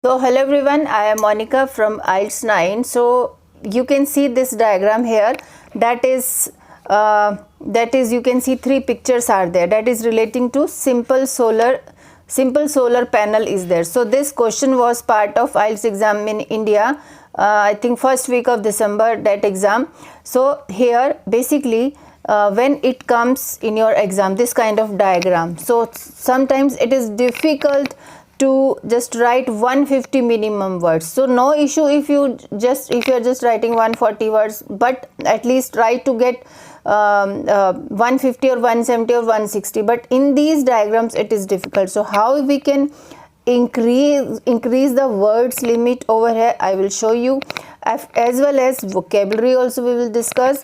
So hello everyone, I am Monica from IELTS 9. So you can see this diagram here. That is you can see three pictures are there. That is relating to simple solar panel is there. So this question was part of IELTS exam in India. I think first week of December, that exam. So here basically when it comes in your exam, this kind of diagram, so sometimes it is difficult to just write 150 minimum words. So no issue if you are just writing 140 words, but at least try to get 150 or 170 or 160. But in these diagrams it is difficult. So how we can increase the words limit over here, I will show you, as well as vocabulary also we will discuss,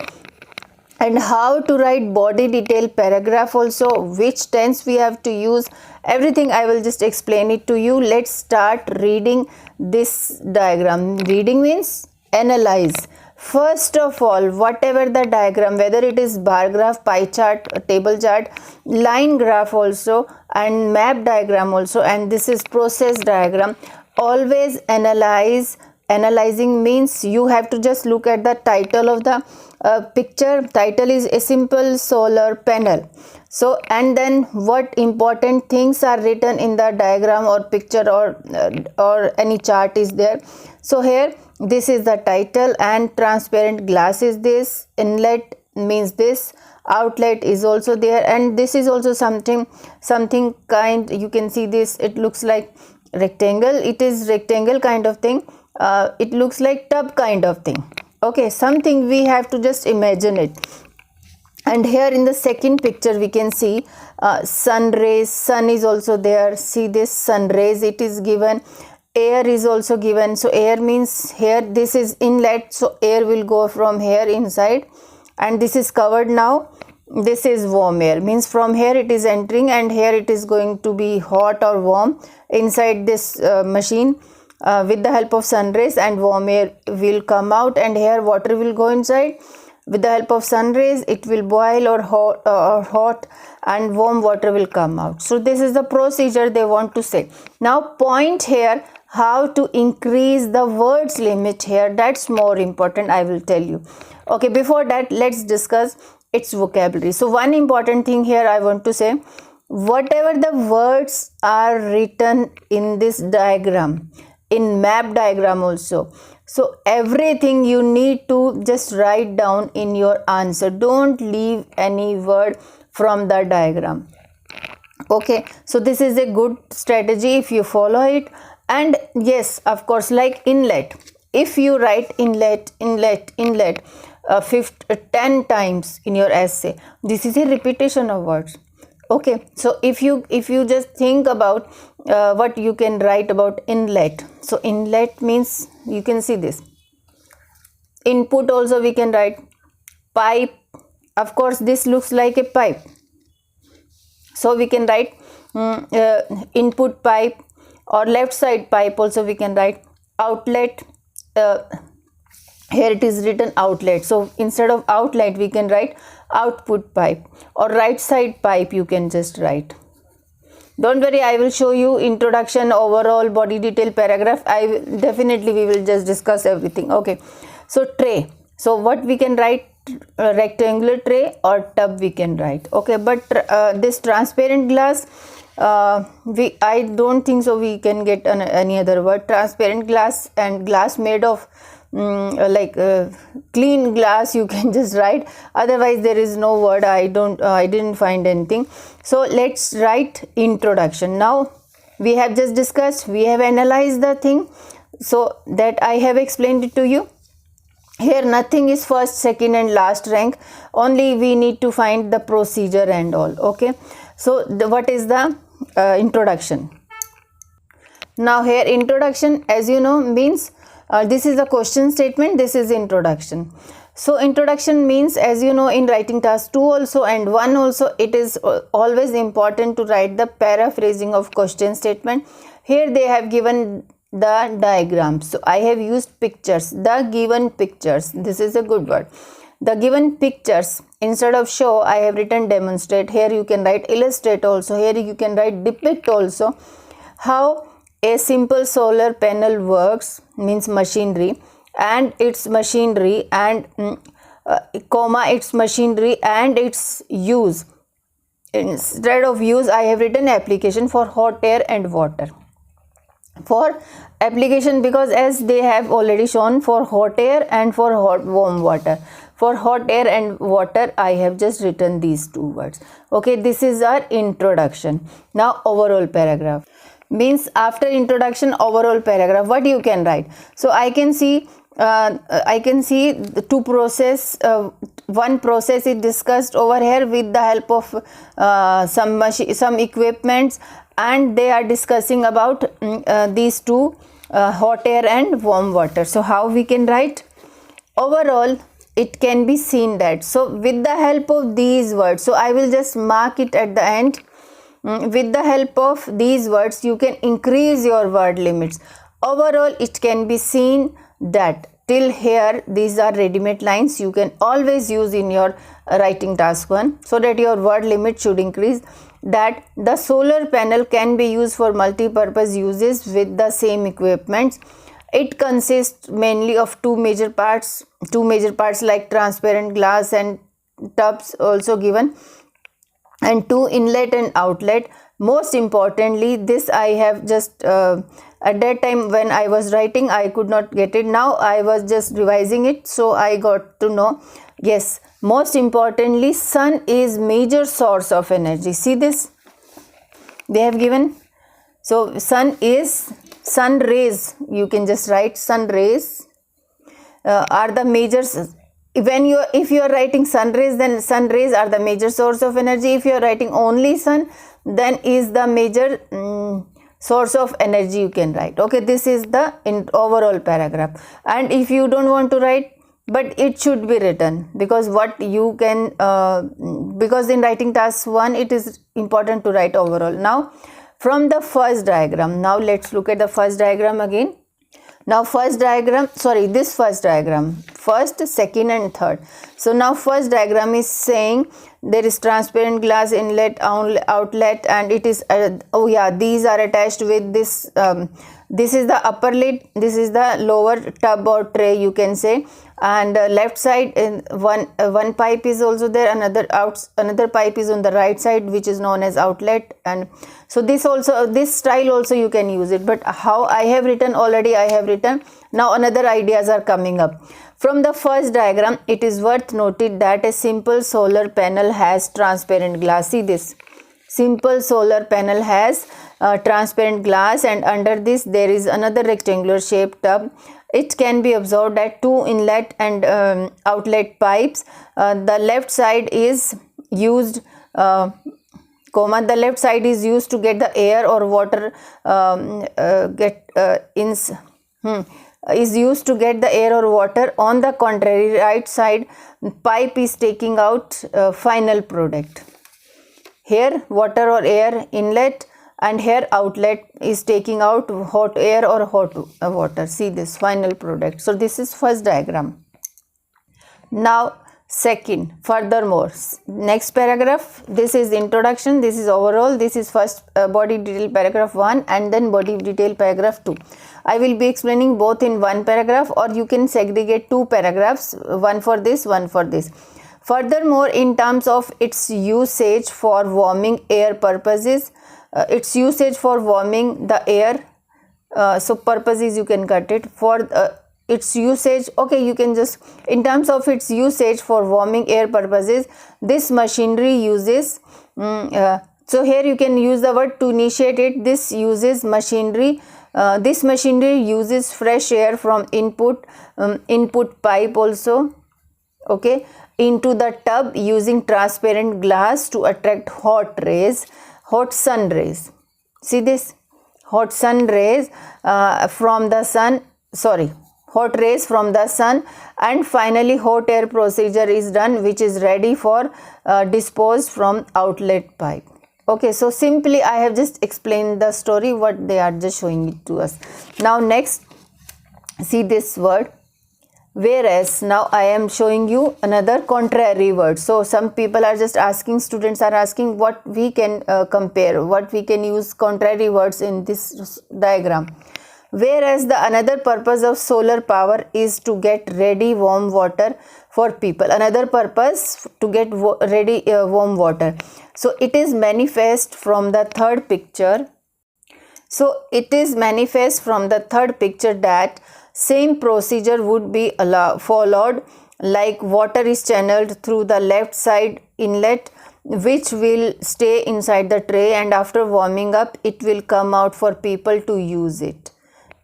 and how to write body detail paragraph also, which tense we have to use, everything I will just explain it to you. Let's start reading this diagram. Reading means analyze. First of all, whatever the diagram, whether it is bar graph, pie chart, table chart, line graph also, and map diagram also, and this is process diagram, always analyze. Analyzing means you have to just look at the title of the picture. Title is a simple solar panel. So and then what important things are written in the diagram or picture or any chart is there. So here this is the title, and transparent glass is this, inlet means this, outlet is also there, and this is also something kind, you can see this, it looks like rectangle, it is rectangle kind of thing. It looks like tub kind of thing. Okay, something we have to just imagine it. And here in the second picture we can see sun rays, sun is also there. See this sun rays, it is given. Air is also given. So air means here this is inlet, so air will go from here inside, and this is covered now. This is warm air, means from here it is entering, and here it is going to be hot or warm inside this machine. With the help of sun rays, and warm air will come out, and here water will go inside. With the help of sun rays it will boil or hot, and warm water will come out. So this is the procedure they want to say. Now point here how to increase the words limit here, that's more important, I will tell you. Okay, before that let's discuss its vocabulary. So one important thing here I want to say, whatever the words are written in this diagram, in map diagram also, so everything you need to just write down in your answer. Don't leave any word from the diagram. Okay, so this is a good strategy if you follow it. And yes, of course, like inlet, if you write inlet 10 times in your essay, this is a repetition of words. Okay, so if you just think about what you can write about inlet. So inlet means, you can see this. Input also we can write. Pipe, of course this looks like a pipe, so we can write input pipe, or left side pipe also we can write. Outlet, here it is written outlet, so instead of outlet we can write output pipe, or right side pipe you can just write. Don't worry, I will show you introduction, overall, body detail, paragraph. Definitely we will just discuss everything. Okay, so tray, so what we can write, rectangular tray or tub we can write. Okay, but this transparent glass, I don't think so we can get any other word. Transparent glass and glass made of clean glass you can just write, otherwise there is no word. I didn't find anything. So let's write introduction. Now we have just discussed, we have analyzed the thing, so that I have explained it to you. Here nothing is first, second and last rank, only we need to find the procedure and all. Okay, so what is the introduction? Now here introduction, as you know, means this is a question statement, this is introduction. So introduction means, as you know, in writing task 2 also and 1 also, it is always important to write the paraphrasing of question statement. Here they have given the diagram, so I have used pictures, the given pictures, this is a good word. The given pictures, instead of show I have written demonstrate. Here you can write illustrate also, here you can write depict also. How a simple solar panel works means machinery and its machinery and comma its machinery and its use. Instead of use I have written application for hot air and water. For application, because as they have already shown for hot air and for warm water. For hot air and water I have just written these two words. Okay, this is our introduction. Now overall paragraph means after introduction overall paragraph what you can write. So I can see the two process, one process is discussed over here with the help of some equipments, and they are discussing about these two, hot air and warm water. So how we can write? Overall it can be seen that. So with the help of these words, so I will just mark it at the end. With the help of these words you can increase your word limits. Overall it can be seen that. Till here these are ready-made lines you can always use in your writing task 1 so that your word limit should increase. That the solar panel can be used for multi-purpose uses with the same equipment. It consists mainly of two major parts like transparent glass and tubs also given, and two inlet and outlet. Most importantly, this I have just at that time when I was writing I could not get it. Now I was just revising it, so I got to know. Yes, most importantly, sun is major source of energy. See this, they have given. So sun rays, you can just write sun rays are the major. If you are writing sun rays, then sun rays are the major source of energy. If you are writing only sun, then is the major source of energy you can write. Okay, this is the overall paragraph. And if you don't want to write, but it should be written, because what you can because in writing task 1 it is important to write overall. Now from the first diagram, now let's look at the first diagram again. Now first diagram, first, second and third. So now first diagram is saying there is transparent glass inlet, outlet, and it is these are attached with this. This is the upper lid, this is the lower tub or tray you can say, and left side one pipe is also there, another pipe is on the right side which is known as outlet. And so this style also you can use it, but how I have written already I have written. Now another ideas are coming up. From the first diagram it is worth noted that a simple solar panel has transparent glass. See this, simple solar panel has transparent glass, and under this there is another rectangular shaped tub. It can be observed at two inlet and outlet pipes. The left side is used the left side is used to get the air or water is used to get the air or water. On the contrary, right side pipe is taking out final product. Here water or air inlet, and here outlet is taking out hot air or hot water. See this final product. So this is first diagram. Now second, furthermore, next paragraph, this is introduction, this is overall, this is first body detail paragraph 1 and then body detail paragraph 2. I will be explaining both in one paragraph, or you can segregate two paragraphs, one for this, one for this. Furthermore, in terms of its usage for warming air purposes, its usage for warming the air, so purposes you can cut it. For its usage, okay, you can just, in terms of its usage for warming air purposes, this machinery uses, so here you can use the word to initiate it. This uses machinery, this machinery uses fresh air from input pipe also, okay, into the tub using transparent glass to attract hot sun rays. See this, hot sun rays from the sun, hot rays from the sun, and finally hot air procedure is done, which is ready for disposed from outlet pipe. Okay, so simply I have just explained the story, what they are just showing it to us. Now next, see this word, Whereas now I am showing you another contrary word. So some people are just asking, students are asking what we can compare, what we can use contrary words in this diagram. Whereas the another purpose of solar power is to get ready warm water for people. Another purpose to get ready warm water. So it is manifest from the third picture. So it is manifest from the third picture that same procedure would be followed, like water is channeled through the left side inlet, which will stay inside the tray, and after warming up it will come out for people to use it.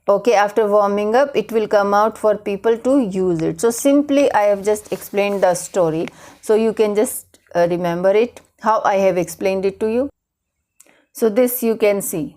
Okay, after warming up it will come out for people to use it. So simply I have just explained the story, so you can just remember it how I have explained it to you. So this you can see.